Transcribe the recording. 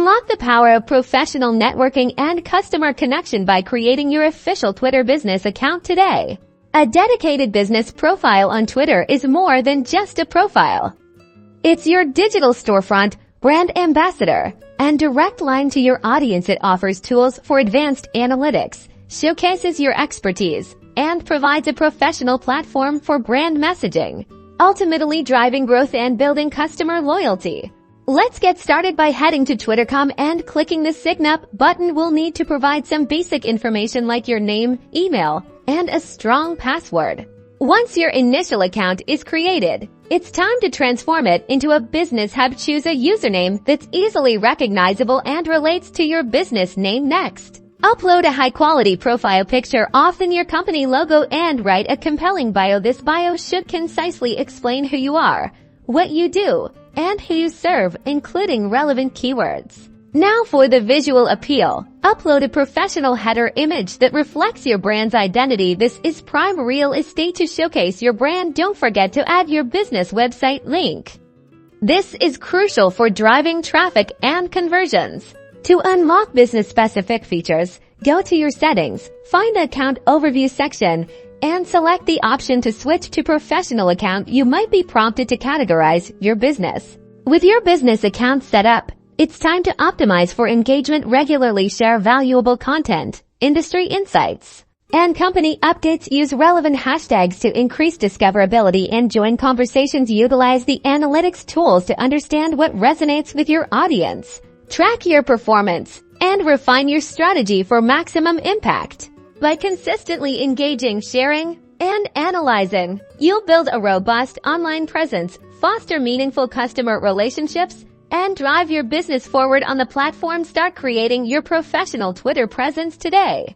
Unlock the power of professional networking and customer connection by creating your official Twitter business account today. A dedicated business profile on Twitter is more than just a profile. It's your digital storefront, brand ambassador, and direct line to your audience. It offers tools for advanced analytics, showcases your expertise, and provides a professional platform for brand messaging, ultimately driving growth and building customer loyalty. Let's get started by heading to Twitter.com and clicking the Sign Up button. We'll need to provide some basic information like your name, email, and a strong password. Once your initial account is created, it's time to transform it into a business hub. Choose a username that's easily recognizable and relates to your business name. Next, upload a high-quality profile picture, often your company logo, and write a compelling bio. This bio should concisely explain who you are, what you do, and who you serve, including relevant keywords. Now for the visual appeal. Upload a professional header image that reflects your brand's identity. This is prime real estate to showcase your brand. Don't forget to add your business website link. This is crucial for driving traffic and conversions. To unlock business-specific features, go to your settings, find the account overview section, and select the option to switch to professional account. You might be prompted to categorize your business. With your business account set up, it's time to optimize for engagement. Regularly share valuable content, industry insights, and company updates. Use relevant hashtags to increase discoverability and join conversations. Utilize the analytics tools to understand what resonates with your audience. Track your performance and refine your strategy for maximum impact. By consistently engaging, sharing, and analyzing, you'll build a robust online presence, foster meaningful customer relationships, and drive your business forward on the platform. Start creating your professional Twitter presence today.